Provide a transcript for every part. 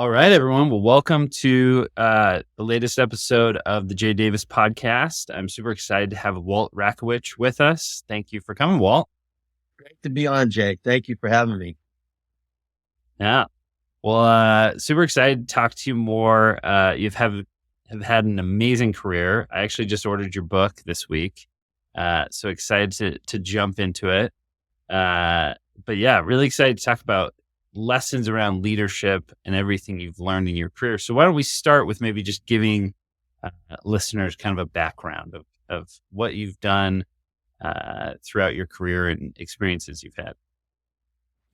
All right, everyone. Well, welcome to the latest episode of the Jay Davis podcast. I'm super excited to have Walt Rakowich with us. Thank you for coming, Walt. Great to be on, Jake. Thank you for having me. Yeah. Well, super excited to talk to you more. Have had an amazing career. I actually just ordered your book this week. So excited to jump into it. But yeah, really excited to talk about lessons around leadership and everything you've learned in your career. So why don't we start with maybe just giving listeners kind of a background of what you've done throughout your career and experiences you've had.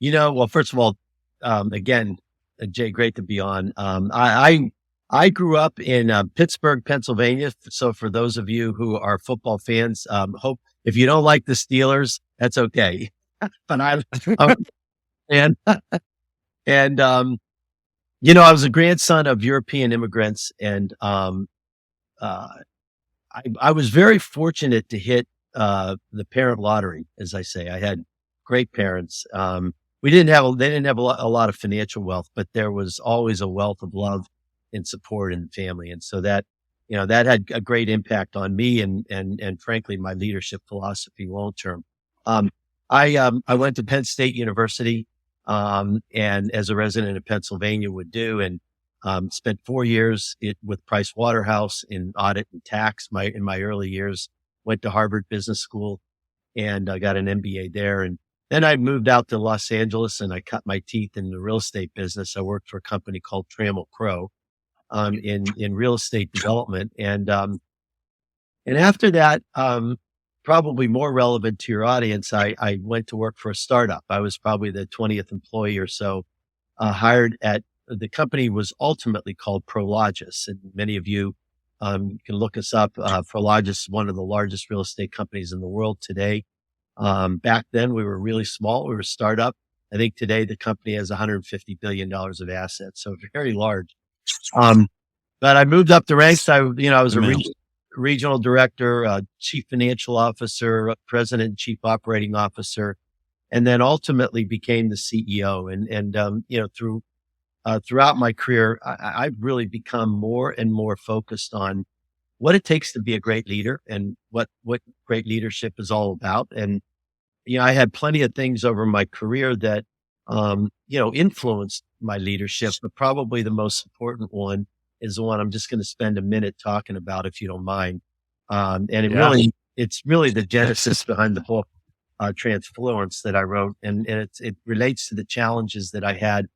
Well, first of all, again, Jay, great to be on. I grew up in Pittsburgh, Pennsylvania. So for those of you who are football fans, hope if you don't like the Steelers, that's okay. But I was a grandson of European immigrants, and I was very fortunate to hit the parent lottery, as I say. I had great parents. They didn't have a lot of financial wealth, but there was always a wealth of love and support in the family. And so that had a great impact on me and frankly, my leadership philosophy long term. I went to Penn State University, and as a resident of Pennsylvania would do, and spent 4 years with Price Waterhouse in audit and tax. In my early years, went to Harvard Business School and got an MBA there. And then I moved out to Los Angeles and I cut my teeth in the real estate business. I worked for a company called Trammell Crow in real estate development. And after that, probably more relevant to your audience, I went to work for a startup. I was probably the 20th employee or so, hired at the company was ultimately called Prologis. And many of you can look us up. Prologis is one of the largest real estate companies in the world today. Back then we were really small. We were a startup. I think today the company has $150 billion of assets. So very large. But I moved up the ranks. I was a regional director, chief financial officer, president, and chief operating officer, and then ultimately became the CEO. Throughout my career, I've really become more and more focused on what it takes to be a great leader and what great leadership is all about. And, I had plenty of things over my career that, influenced my leadership, but probably the most important one is the one I'm just going to spend a minute talking about, if you don't mind. It's really the genesis behind the book, TRANSFLUENCE, that I wrote. And it relates to the challenges that I had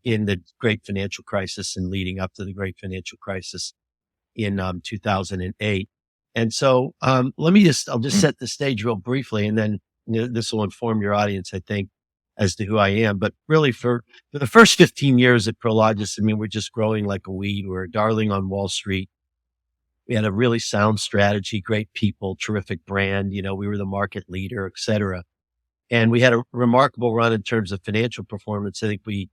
in the great financial crisis and leading up to the great financial crisis in 2008. And so I'll just set the stage real briefly, and then this will inform your audience, I think, as to who I am. But really for the first 15 years at Prologis, we're just growing like a weed. We're a darling on Wall Street. We had a really sound strategy, great people, terrific brand. We were the market leader, et cetera. And we had a remarkable run in terms of financial performance. I think we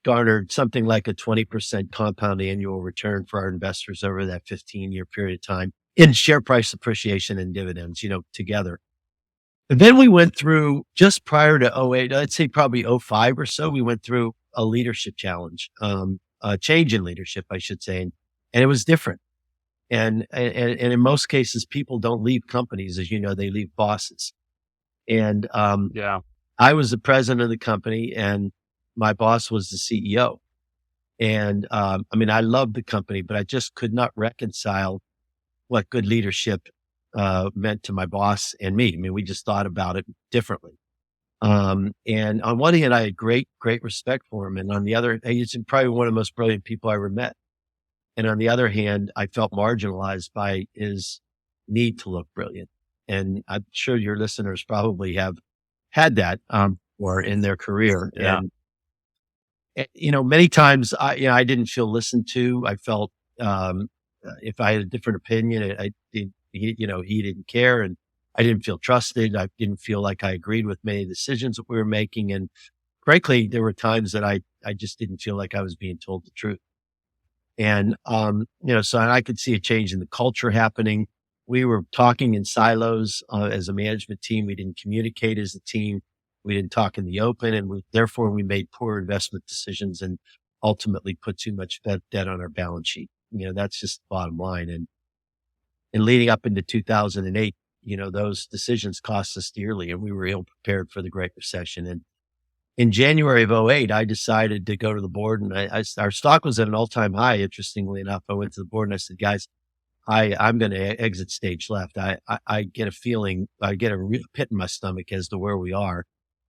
garnered something like a 20% compound annual return for our investors over that 15-year period of time in share price appreciation and dividends, together. And then we went through, just prior to 2008, I'd say probably 2005 or so, we went through a leadership challenge, a change in leadership, I should say. And it was different. And in most cases, people don't leave companies, as you know, they leave bosses. And I was the president of the company and my boss was the CEO. And I loved the company, but I just could not reconcile what good leadership meant to my boss and me. We just thought about it differently. And on one hand, I had great respect for him. And on the other, he's probably one of the most brilliant people I ever met. And on the other hand, I felt marginalized by his need to look brilliant. And I'm sure your listeners probably have had that, or in their career. Yeah. And, many times I didn't feel listened to. I felt, if I had a different opinion, he didn't care, and I didn't feel trusted. I didn't feel like I agreed with many decisions that we were making. And frankly, there were times that I just didn't feel like I was being told the truth. And, so I could see a change in the culture happening. We were talking in silos as a management team. We didn't communicate as a team. We didn't talk in the open, and therefore we made poor investment decisions. And ultimately put too much debt on our balance sheet. That's just the bottom line. And leading up into 2008, those decisions cost us dearly, and we were ill prepared for the Great Recession. And in January of '08, I decided to go to the board, and our stock was at an all-time high. Interestingly enough, I went to the board and I said, guys, I'm going to exit stage left. I get a feeling, I get a real pit in my stomach as to where we are.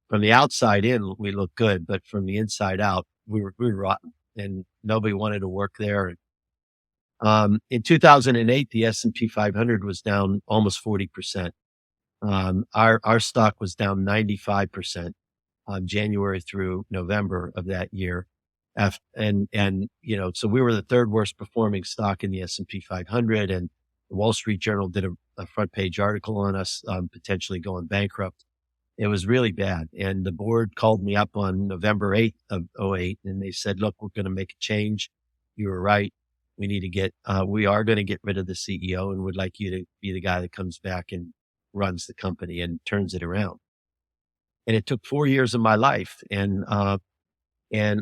From the outside in, we look good, but from the inside out, we were rotten, and nobody wanted to work there. In 2008, the S&P 500 was down almost 40%. Our stock was down 95%, January through November of that year. So we were the third worst performing stock in the S&P 500, and the Wall Street Journal did a front page article on us, potentially going bankrupt. It was really bad. And the board called me up on November 8th of '08, and they said, look, we're going to make a change. You were right. We are going to get rid of the CEO, and would like you to be the guy that comes back and runs the company and turns it around. And it took 4 years of my life. And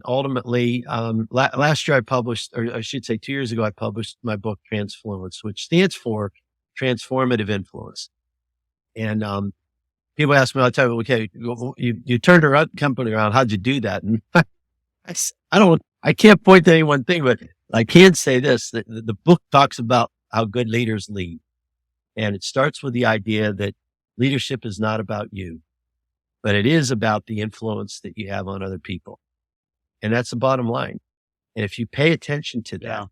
ultimately, last year I published, or I should say 2 years ago, I published my book, TRANSFLUENCE, which stands for Transformative Influence. And, people ask me all the time, okay, you turned our company around. How'd you do that? And I can't point to any one thing, but I can say this, that the book talks about how good leaders lead. And it starts with the idea that leadership is not about you, but it is about the influence that you have on other people. And that's the bottom line. And if you pay attention to that,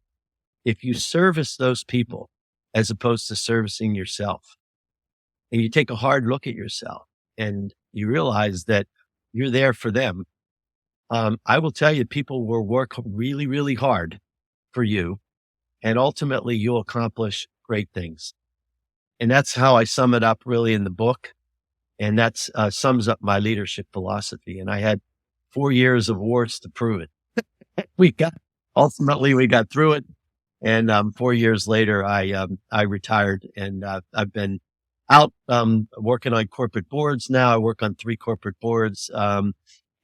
if you service those people as opposed to servicing yourself, and you take a hard look at yourself and you realize that you're there for them, I will tell you, people will work really, really hard for you, and ultimately you'll accomplish great things. And that's how I sum it up really in the book. And that's sums up my leadership philosophy. And I had 4 years of wars to prove it. Ultimately we got through it. And 4 years later, I retired, and I've been out working on corporate boards now. I work on 3 corporate boards.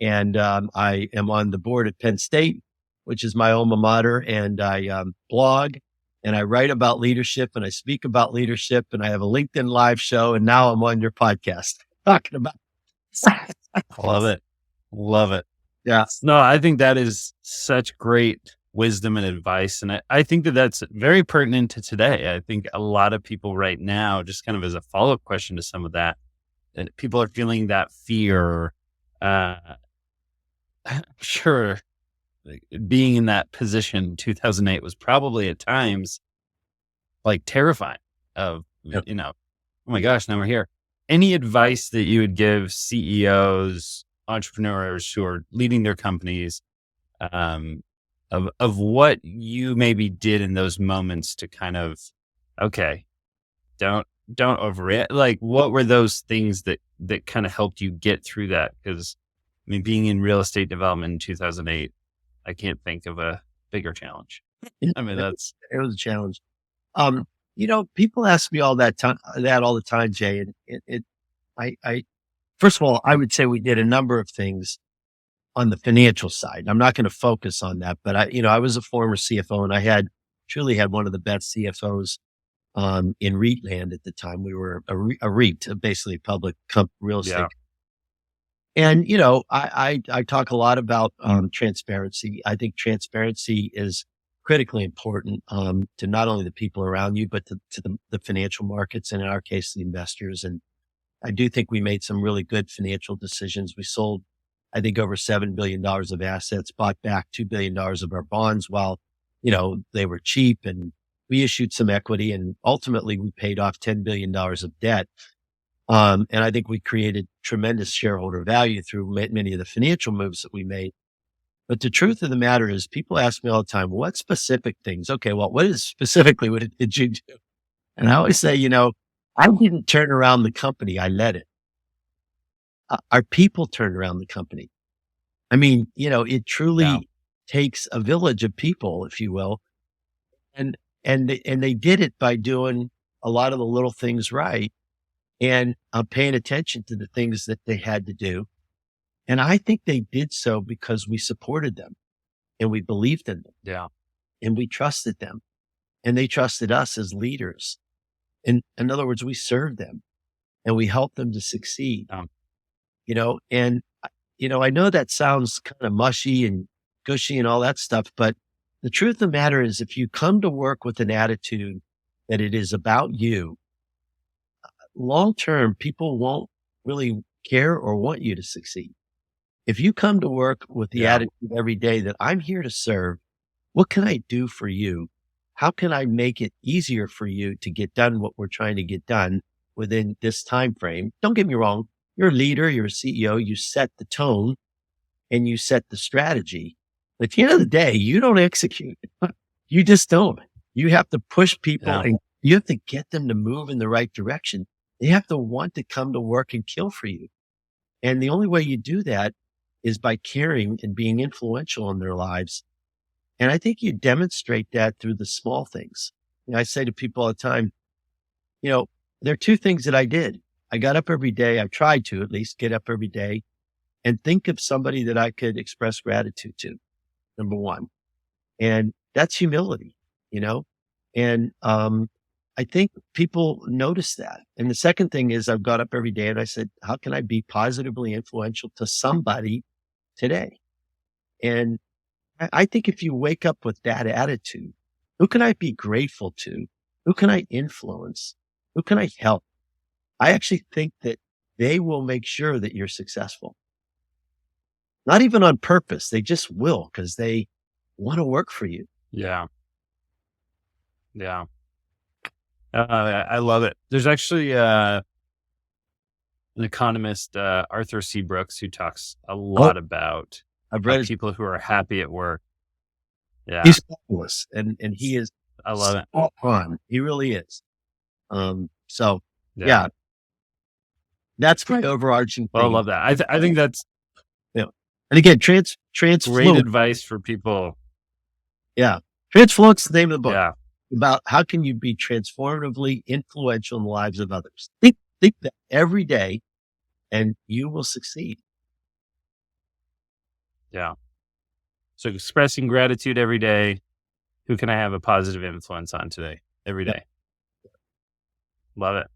And I am on the board at Penn State, which is my alma mater. And I blog, and I write about leadership, and I speak about leadership, and I have a LinkedIn live show. And now I'm on your podcast talking about. Love it. Love it. Yeah. No, I think that is such great wisdom and advice. And I think that that's very pertinent to today. I think a lot of people right now, just kind of as a follow-up question to some of that people are feeling that fear. I'm sure being in that position in 2008 was probably at times like terrifying of, Yep. oh my gosh, now we're here. Any advice that you would give CEOs, entrepreneurs who are leading their companies, of what you maybe did in those moments to kind of, okay, don't overreact. Like, what were those things that kind of helped you get through that? Because I mean, being in real estate development in 2008, I can't think of a bigger challenge. I mean, It was a challenge. People ask me all the time, Jay. And first of all, I would say we did a number of things on the financial side. I'm not going to focus on that, but I was a former CFO, and I truly had one of the best CFOs, in REIT land at the time. We were a REIT, basically public real estate. yeah, And, I talk a lot about, transparency. I think transparency is critically important, to not only the people around you, but to the financial markets, and in our case, the investors. And I do think we made some really good financial decisions. We sold, I think, over $7 billion of assets, bought back $2 billion of our bonds while, they were cheap, and we issued some equity, and ultimately we paid off $10 billion of debt. And I think we created tremendous shareholder value through many of the financial moves that we made. But the truth of the matter is, people ask me all the time, what specific things? Okay, well, what did you do? And I always say, I didn't turn around the company. I led it. Our people turned around the company. I mean, it truly takes a village of people, if you will. And they did it by doing a lot of the little things right, and paying attention to the things that they had to do. And I think they did so because we supported them. and we believed in them Yeah. and we trusted them and they trusted us as leaders. In other words, we served them and we helped them to succeed, Um, and I know that sounds kind of mushy and gushy and all that stuff, but the truth of the matter is if you come to work with an attitude that it is about you, long term, people won't really care or want you to succeed. If you come to work with the yeah. attitude every day that I'm here to serve, what can I do for you? How can I make it easier for you to get done what we're trying to get done within this time frame? Don't get me wrong. You're a leader, you're a CEO, you set the tone and you set the strategy. But at the end of the day, you don't execute. You just don't. You have to push people Yeah. and you have to get them to move in the right direction. They have to want to come to work and kill for you. And the only way you do that is by caring and being influential in their lives. And I think you demonstrate that through the small things. I say to people all the time, there are two things that I did. I got up every day. I tried to at least get up every day and think of somebody that I could express gratitude to. Number one. And that's humility, and, I think people notice that. And the second thing is I've got up every day and I said, how can I be positively influential to somebody today? And I think if you wake up with that attitude, who can I be grateful to? Who can I influence? Who can I help? I actually think that they will make sure that you're successful. Not even on purpose. They just will because they want to work for you. Yeah. Yeah. I love it. There's actually an economist, Arthur C. Brooks, who talks a Oh, lot about I've how read his, people who are happy at work. Yeah. he's fabulous and he is I love it. spot on. He really is. So Yeah. yeah, that's my overarching Well, I theme. love that. I think that's Yeah. And again, great transfluence. advice for people. Yeah. Transfluence is the name of the book. Yeah. About how can you be transformatively influential in the lives of others. Think that every day and you will succeed. Yeah. So expressing gratitude every day. Who can I have a positive influence on today? Every Yeah. day. Love it.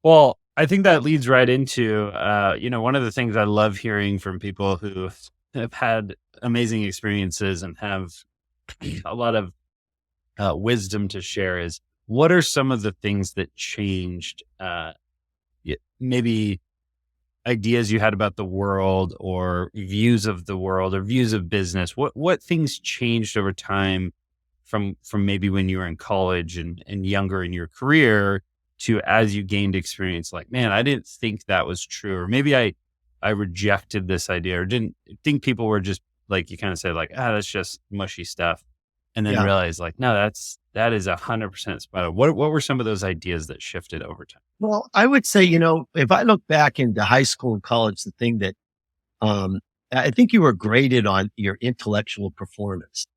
Well, I think that leads right into, one of the things I love hearing from people who have had amazing experiences and have a lot of wisdom to share is what are some of the things that changed, maybe ideas you had about the world or views of the world or views of business? What things changed over time from maybe when you were in college and younger in your career to as you gained experience, like, man, I didn't think that was true. Or maybe I rejected this idea or didn't think people were just like, you kind of said like, that's just mushy stuff. And then Yeah. realize like, no, that is 100% spot on. What were some of those ideas that shifted over time? Well, I would say, if I look back into high school and college, the thing that, I think you were graded on your intellectual performance.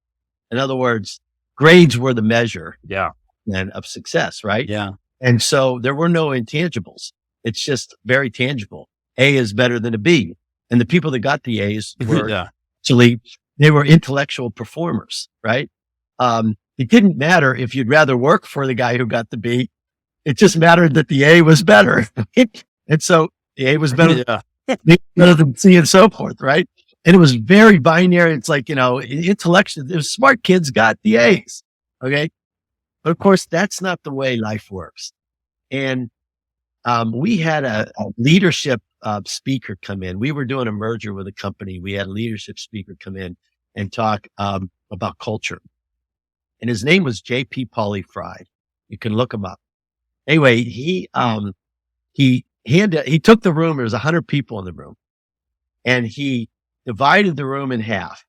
In other words, grades were the measure Yeah. then of success, right? Yeah. And so there were no intangibles. It's just very tangible. A is better than a B. And the people that got the A's were Yeah. actually, they were intellectual performers, right? It didn't matter if you'd rather work for the guy who got the B. It just mattered that the A was better. And so the A was better, Yeah. better than C and so forth, right? And it was very binary. It's like, intellectual, the smart kids got the A's. Okay. But of course, that's not the way life works. And we had a leadership speaker come in. We were doing a merger with a company. We had a leadership speaker come in and talk about culture. And his name was J.P. Pauly Fry. You can look him up. Anyway, he took the room. There was 100 people in the room, and he divided the room in half.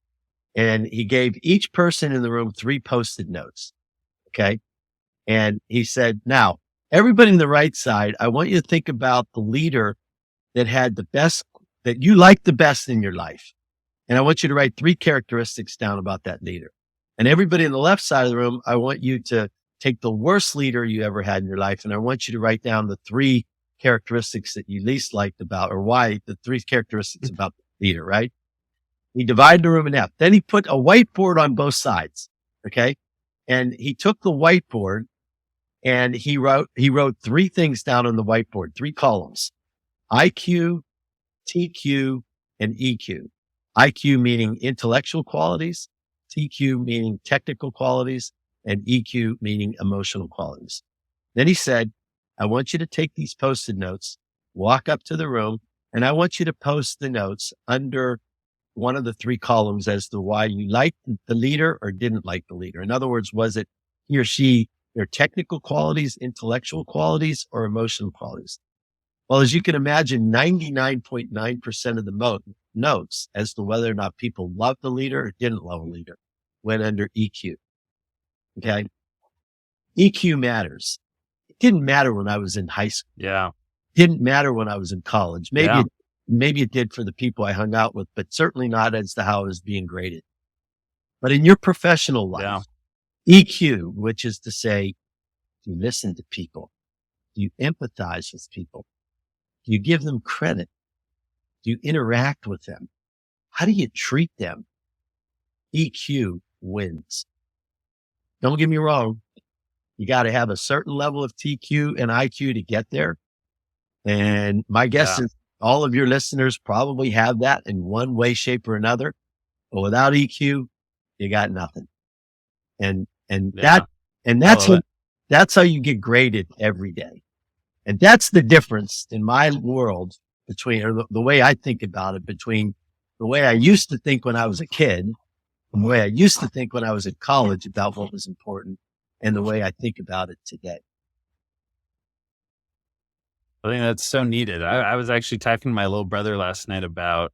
And he gave each person in the room 3 Post-it notes. Okay. And he said, now, everybody on the right side, I want you to think about the leader that had the best, that you liked the best in your life. And I want you to write 3 characteristics down about that leader. And everybody on the left side of the room, I want you to take the worst leader you ever had in your life. And I want you to write down the 3 characteristics that you least liked about, or why the 3 characteristics about the leader, right? He divided the room in half. Then he put a whiteboard on both sides. Okay. And he took the whiteboard and he wrote three things down on the whiteboard, three columns: IQ, TQ, and EQ. IQ meaning intellectual qualities, TQ meaning technical qualities, and EQ meaning emotional qualities. Then he said, I want you to take these Post-it notes, walk up to the room, and I want you to post the notes under one of the three columns as to why you liked the leader or didn't like the leader. In other words, was it he or she, their technical qualities, intellectual qualities, or emotional qualities? Well, as you can imagine, 99.9% of the notes as to whether or not people loved the leader or didn't love a leader went under EQ. Okay. EQ matters. It didn't matter when I was in high school. Yeah. Didn't matter when I was in college. Yeah. Maybe it did for the people I hung out with, but certainly not as to how it was being graded. But in your professional life, EQ, which is to say, do you listen to people? Do you empathize with people? Do you give them credit? Do you interact with them? How do you treat them? EQ wins. Don't get me wrong. You got to have a certain level of TQ and IQ to get there. And my guess is all of your listeners probably have that in one way, shape, or another. But without EQ, you got nothing. And that's how you get graded every day. And that's the difference in my world between, or the way I think about it, between the way I used to think when I was a kid and the way I used to think when I was in college about what was important, and the way I think about it today. I think that's so needed. I was actually talking to my little brother last night about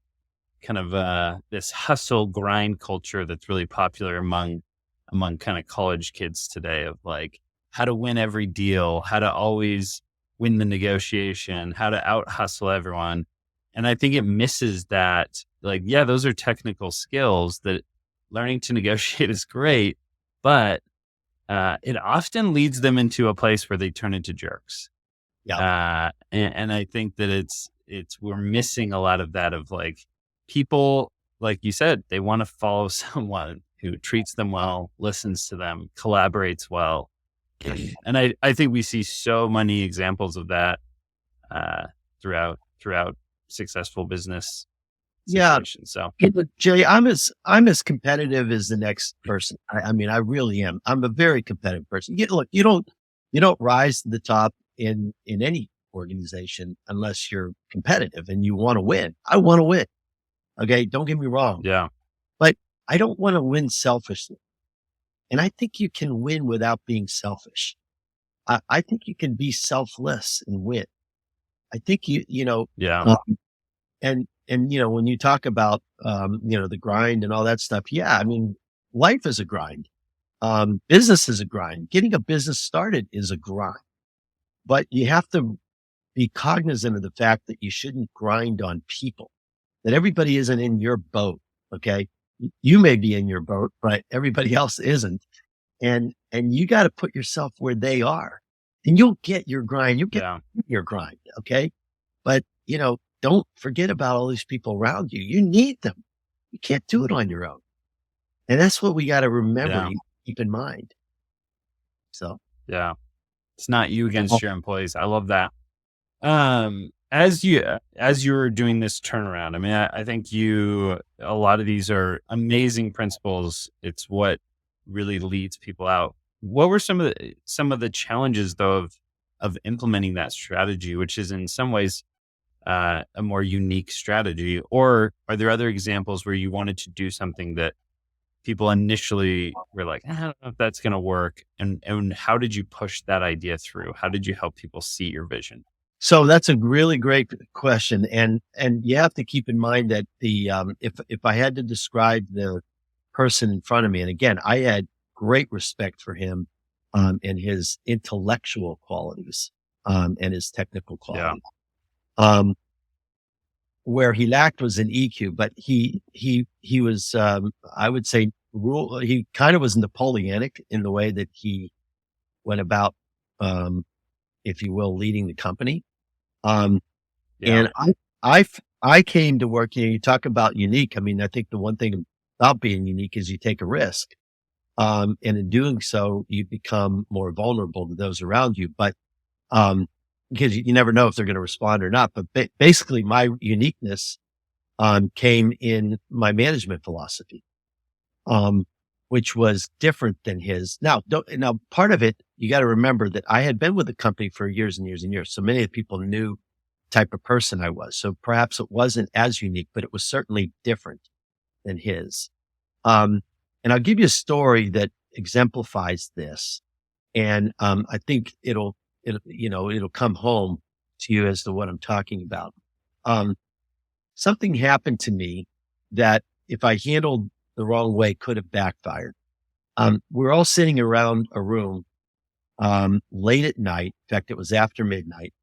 kind of this hustle grind culture that's really popular among kind of college kids today, of like how to win every deal, how to always win the negotiation, how to out hustle everyone. And I think it misses that, like, yeah, those are technical skills that learning to negotiate is great, but it often leads them into a place where they turn into jerks. Yeah. And I think that we're missing a lot of that, of like people, like you said, they want to follow someone who treats them well, listens to them, collaborates well. And I think we see so many examples of that throughout successful business situations. So, Jay, I'm as competitive as the next person. I mean, I really am. I'm a very competitive person. Look, you don't rise to the top in any organization unless you're competitive and you want to win. I want to win. Okay. Don't get me wrong. Yeah. But I don't want to win selfishly. And I think you can win without being selfish. I think you can be selfless and win. I think and when you talk about, the grind and all that stuff. Yeah. I mean, life is a grind. Business is a grind. Getting a business started is a grind, but you have to be cognizant of the fact that you shouldn't grind on people, that everybody isn't in your boat. Okay. You may be in your boat, but everybody else isn't. And you got to put yourself where they are, and you'll get your grind. You'll get your grind. Okay. But don't forget about all these people around you. You need them. You can't do it on your own. And that's what we got to remember, keep in mind. So, yeah, it's not you against your employees. I love that. As you were doing this turnaround, I mean, I think a lot of these are amazing principles. It's what really leads people out. What were some of the challenges though of implementing that strategy, which is in some ways a more unique strategy? Or are there other examples where you wanted to do something that people initially were like, I don't know if that's going to work? And how did you push that idea through? How did you help people see your vision? So that's a really great question. And you have to keep in mind that if I had to describe the person in front of me, and again, I had great respect for him, and his intellectual qualities, and his technical qualities. Where he lacked was in EQ, but he was, I would say, he kind of was Napoleonic in the way that he went about, if you will, leading the company. And I I came to work, you talk about unique. I mean, I think the one thing about being unique is you take a risk. And in doing so, you become more vulnerable to those around you. But, um, because you never know if they're going to respond or not. But basically my uniqueness, came in my management philosophy, um, which was different than his. Now, part of it, you got to remember that I had been with the company for years and years and years. So many of the people knew the type of person I was. So perhaps it wasn't as unique, but it was certainly different than his. Um, and I'll give you a story that exemplifies this. And, I think it'll come home to you as to what I'm talking about. Um, Something happened to me that if I handled the wrong way could have backfired. We're all sitting around a room, late at night. In fact, it was after midnight,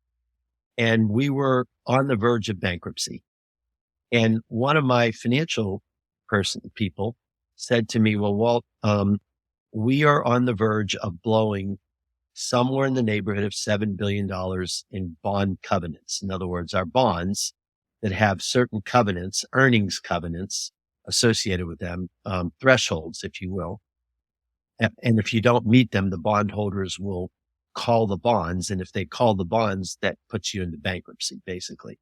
and we were on the verge of bankruptcy. And one of my financial people said to me, well, Walt, we are on the verge of blowing somewhere in the neighborhood of $7 billion in bond covenants. In other words, our bonds that have certain covenants, earnings covenants associated with them, thresholds, if you will. And if you don't meet them, the bondholders will call the bonds. And if they call the bonds, that puts you into bankruptcy, basically.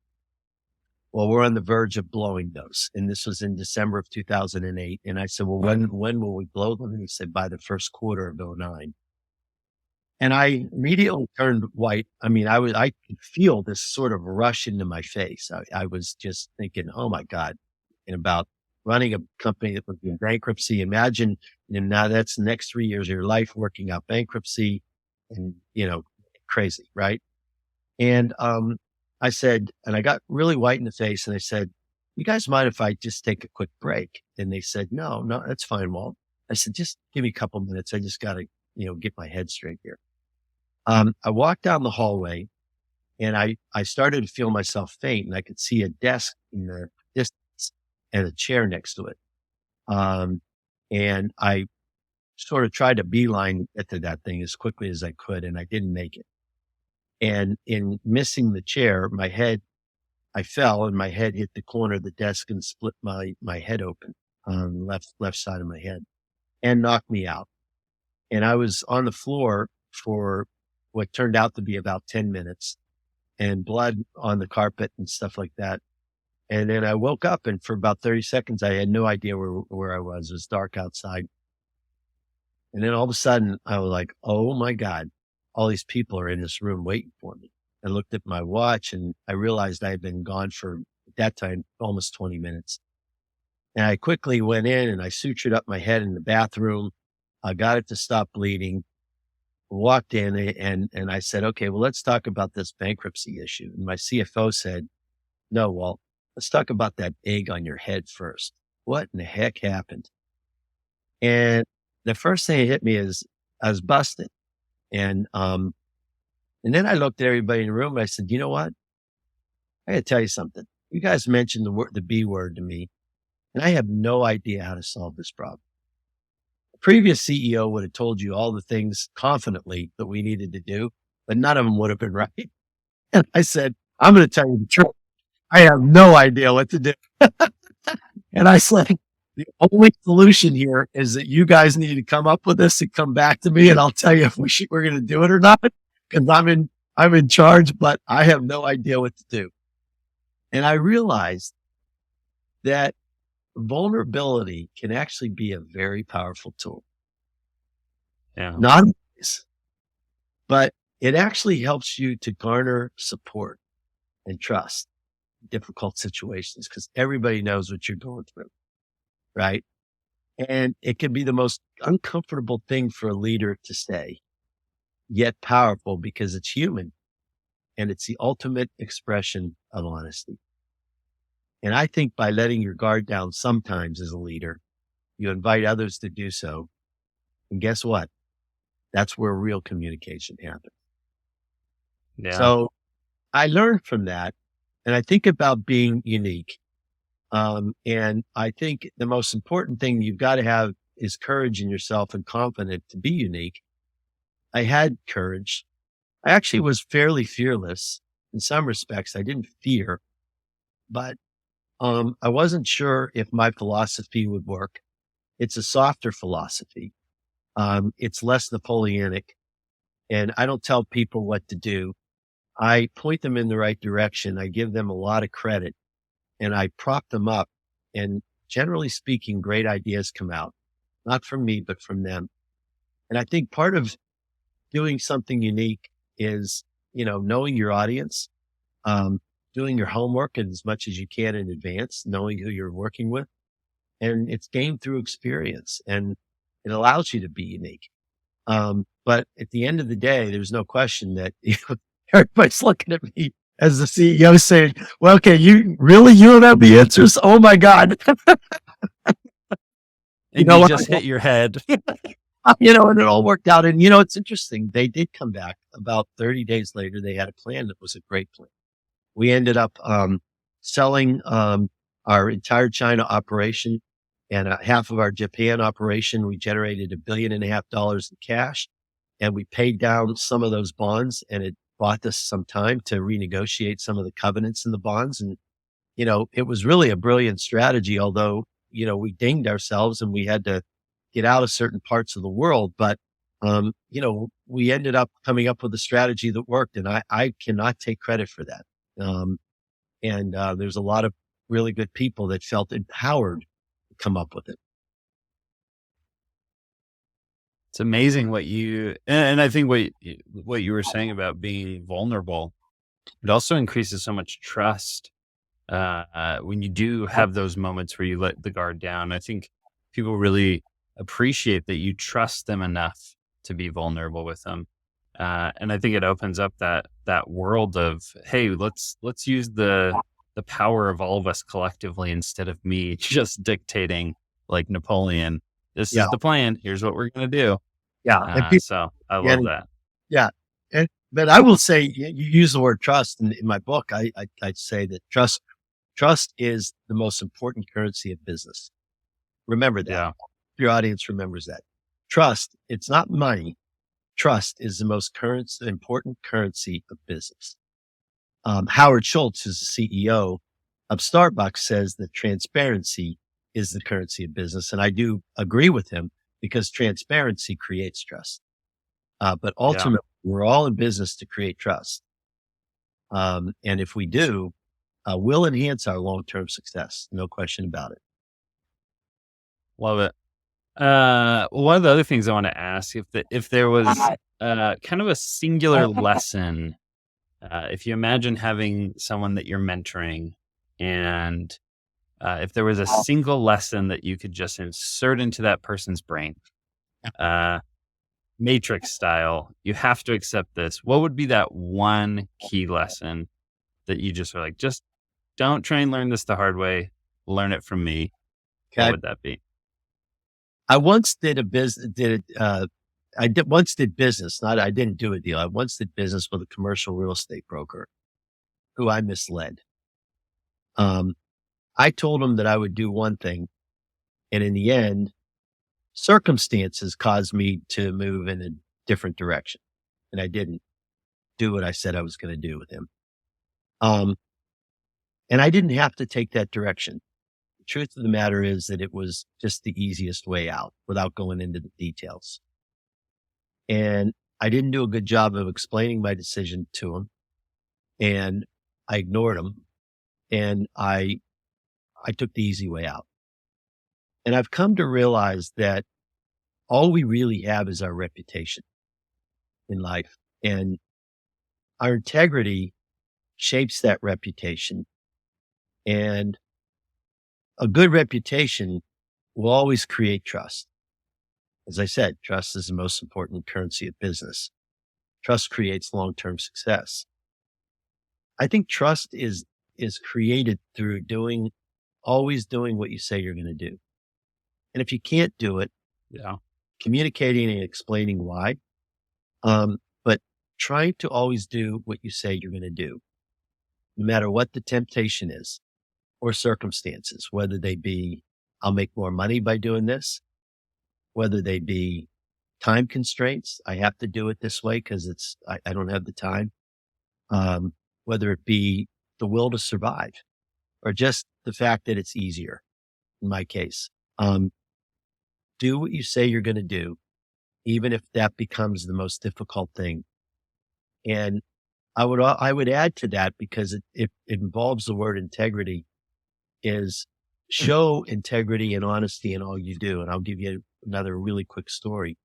Well, we're on the verge of blowing those. And this was in December of 2008. And I said, well, when will we blow them? And he said, by the first quarter of '09. And I immediately turned white. I mean, I could feel this sort of rush into my face. I was just thinking, oh my God, and about running a company that was in bankruptcy. Imagine, now that's the next 3 years of your life working out bankruptcy and, crazy. Right. And, I said, and I got really white in the face and I said, you guys mind if I just take a quick break? And they said, no, that's fine, Walt. I said, just give me a couple minutes. I just got to, get my head straight here. I walked down the hallway and I started to feel myself faint and I could see a desk in the distance and a chair next to it. And I sort of tried to beeline get to that thing as quickly as I could, and I didn't make it. And in missing the chair, I fell and my head hit the corner of the desk and split my head open on the left side of my head and knocked me out. And I was on the floor for what turned out to be about 10 minutes and blood on the carpet and stuff like that. And then I woke up and for about 30 seconds, I had no idea where I was. It was dark outside. And then all of a sudden I was like, oh my God, all these people are in this room waiting for me. I looked at my watch and I realized I had been gone for, at that time, almost 20 minutes. And I quickly went in and I sutured up my head in the bathroom. I got it to stop bleeding, walked in and I said, okay, well, let's talk about this bankruptcy issue. And my CFO said, no, Walt, let's talk about that egg on your head first. What in the heck happened? And the first thing that hit me is I was busted. And then I looked at everybody in the room and I said, you know what? I gotta tell you something. You guys mentioned the B word to me, and I have no idea how to solve this problem. The previous CEO would have told you all the things confidently that we needed to do, but none of them would have been right. And I said, I'm going to tell you the truth. I have no idea what to do. And I said, the only solution here is that you guys need to come up with this and come back to me, and I'll tell you if we're going to do it or not. Because I'm in charge, but I have no idea what to do. And I realized that vulnerability can actually be a very powerful tool. Yeah. Not always, but it actually helps you to garner support and trust in difficult situations because everybody knows what you're going through, right? And it can be the most uncomfortable thing for a leader to say, yet powerful because it's human and it's the ultimate expression of honesty. And I think by letting your guard down sometimes as a leader, you invite others to do so. And guess what? That's where real communication happens. Yeah. So I learned from that. And I think about being unique. And I think the most important thing you've got to have is courage in yourself and confidence to be unique. I had courage. I actually was fairly fearless in some respects. I didn't fear, but I wasn't sure if my philosophy would work. It's a softer philosophy. It's less Napoleonic, and I don't tell people what to do. I point them in the right direction. I give them a lot of credit and I prop them up. And generally speaking, great ideas come out, not from me, but from them. And I think part of doing something unique is, knowing your audience, um, doing your homework as much as you can in advance, knowing who you're working with. And it's gained through experience and it allows you to be unique. But at the end of the day, there's no question that everybody's looking at me as the CEO saying, well, okay, you don't have the answers. Oh my God. And you just hit your head. And it all worked out. And, it's interesting. They did come back about 30 days later. They had a plan that was a great plan. We ended up, selling, our entire China operation and half of our Japan operation. We generated $1.5 billion in cash and we paid down some of those bonds, and it bought us some time to renegotiate some of the covenants in the bonds. And, it was really a brilliant strategy, although, we dinged ourselves and we had to get out of certain parts of the world. But, we ended up coming up with a strategy that worked, and I cannot take credit for that. There's a lot of really good people that felt empowered to come up with it. It's amazing and I think what you were saying about being vulnerable, it also increases so much trust. When you do have those moments where you let the guard down, I think people really appreciate that you trust them enough to be vulnerable with them. And I think it opens up that world of, hey, let's use the power of all of us collectively instead of me just dictating like Napoleon. This Yeah. is the plan. Here's what we're going to do. Yeah. And people, So I love again, that. yeah. But I will say, you use the word trust in my book. I'd say that trust is the most important currency of business. Remember that. Yeah. Your audience remembers that. Trust, it's not money. Trust is the most important currency of business. Howard Schultz, who's the CEO of Starbucks, says that transparency is the currency of business. And I do agree with him because transparency creates trust. But ultimately, we're all in business to create trust. And if we do, we'll enhance our long-term success. No question about it. Love it. One of the other things I want to ask, if there was kind of a singular lesson, if you imagine having someone that you're mentoring, and if there was a single lesson that you could just insert into that person's brain, Matrix style, you have to accept this. What would be that one key lesson that you just are like, just don't try and learn this the hard way. Learn it from me. Okay. What would that be? I once did a business, once did business, I didn't do a deal. I once did business with a commercial real estate broker who I misled. I told him that I would do one thing. And in the end, circumstances caused me to move in a different direction. And I didn't do what I said I was going to do with him. And I didn't have to take that direction. The truth of the matter is that it was just the easiest way out without going into the details. And I didn't do a good job of explaining my decision to him. And I ignored him. And I took the easy way out. And I've come to realize that all we really have is our reputation in life. And our integrity shapes that reputation. And a good reputation will always create trust. As I said, trust is the most important currency of business. Trust creates long-term success. I think trust is created through always doing what you say you're going to do. And if you can't do it, communicating and explaining why, but trying to always do what you say you're going to do, no matter what the temptation is or circumstances, whether they be, I'll make more money by doing this, whether they be time constraints, I have to do it this way because I don't have the time, whether it be the will to survive. or just the fact that it's easier in my case. Um, do what you say you're going to do, even if that becomes the most difficult thing. And I would add to that, because it involves the word integrity, is show integrity and honesty in all you do. And I'll give you another really quick story.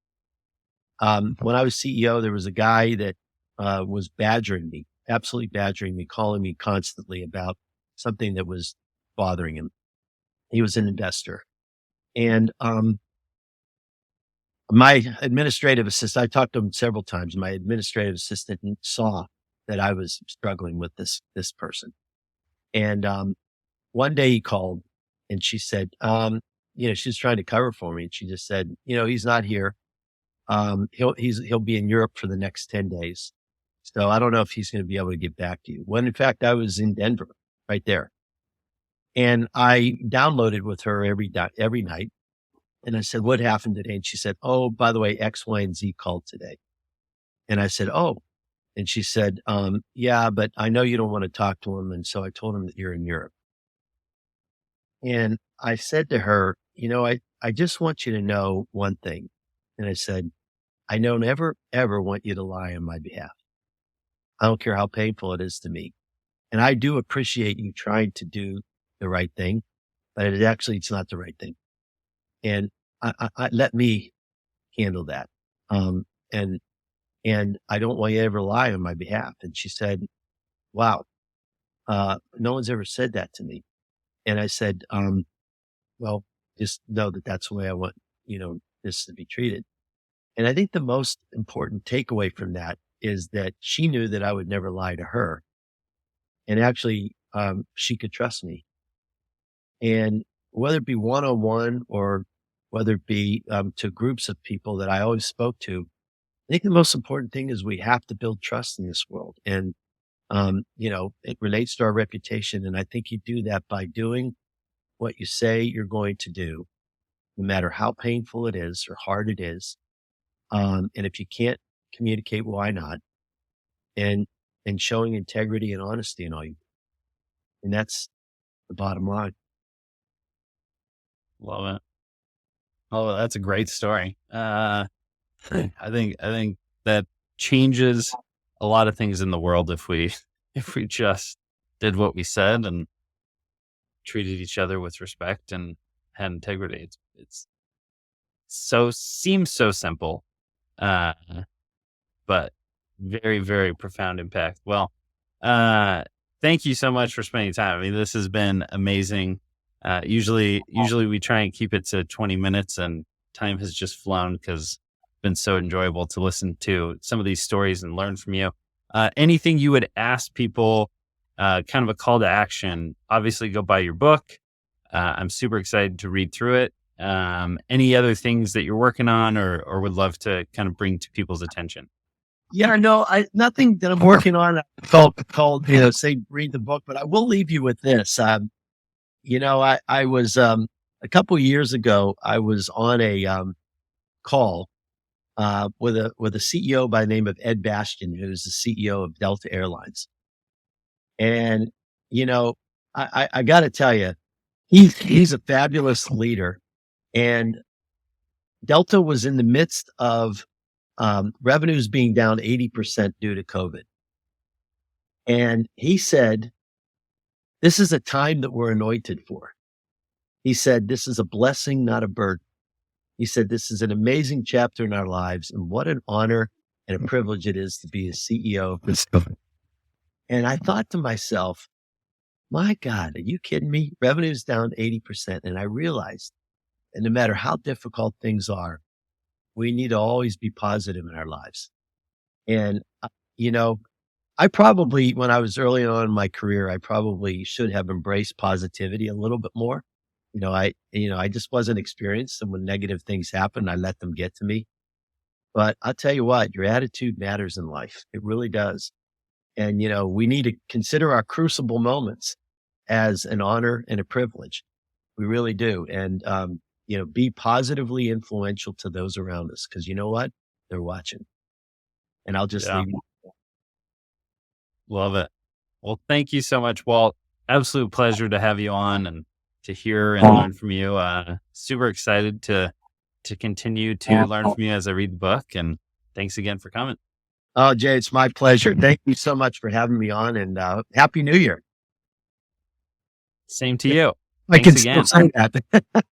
When I was CEO, there was a guy that was badgering me, absolutely badgering me, calling me constantly about something that was bothering him. He was an investor. And my administrative assistant, I talked to him several times. My administrative assistant saw that I was struggling with this person. And one day he called and she said, she was trying to cover for me. And she just said, he's not here. He'll be in Europe for the next 10 days. So I don't know if he's going to be able to get back to you. When in fact, I was in Denver right there. And I downloaded with her every night. And I said, what happened today? And she said, oh, by the way, X, Y, and Z called today. And I said, oh, and she said, yeah, but I know you don't want to talk to him. And so I told him that you're in Europe. And I said to her, I just want you to know one thing. And I said, I don't ever want you to lie on my behalf. I don't care how painful it is to me. And I do appreciate you trying to do the right thing, but it's not the right thing. And I let me handle that. And I don't want you to ever lie on my behalf. And she said, wow, no one's ever said that to me. And I said, well, just know that that's the way I want, this to be treated. And I think the most important takeaway from that is that she knew that I would never lie to her. And actually, she could trust me. And whether it be one-on-one or whether it be to groups of people that I always spoke to, I think the most important thing is we have to build trust in this world. And, it relates to our reputation. And I think you do that by doing what you say you're going to do, no matter how painful it is or hard it is. And if you can't communicate, why not? And showing integrity and honesty in all you, and that's the bottom line. Love it. Oh, that's a great story. I think that changes a lot of things in the world if we just did what we said and treated each other with respect and had integrity. It's seems so simple, uh, but very, very profound impact. Well, thank you so much for spending time. I mean, this has been amazing. Usually we try and keep it to 20 minutes, and time has just flown because it's been so enjoyable to listen to some of these stories and learn from you. Anything you would ask people, kind of a call to action? Obviously, go buy your book. I'm super excited to read through it. Any other things that you're working on or would love to kind of bring to people's attention? Yeah, no, nothing that I'm working on called, say read the book, but I will leave you with this. I was, a couple of years ago, I was on a, call, with a CEO by the name of Ed Bastian, who's the CEO of Delta Airlines. And, I got to tell you, he's a fabulous leader. And Delta was in the midst of revenues being down 80% due to COVID. And he said, this is a time that we're anointed for. He said, this is a blessing, not a burden. He said, this is an amazing chapter in our lives. And what an honor and a privilege it is to be a CEO of this company. And I thought to myself, my God, are you kidding me? Revenue's down 80%. And I realized that no matter how difficult things are, we need to always be positive in our lives. And, I probably, when I was early on in my career, I probably should have embraced positivity a little bit more. I just wasn't experienced. And when negative things happen, I let them get to me. But I'll tell you what, your attitude matters in life. It really does. And, we need to consider our crucible moments as an honor and a privilege. We really do. And, be positively influential to those around us. Cause you know what? They're watching. And I'll just Yeah. leave you. Love it. Well, thank you so much, Walt. absolute pleasure to have you on and to hear and learn from you. Super excited to continue to learn from you as I read the book. And thanks again for coming. Oh, Jay, it's my pleasure. Thank you so much for having me on, and Happy New Year. Same to you. I Thanks can still again. say that.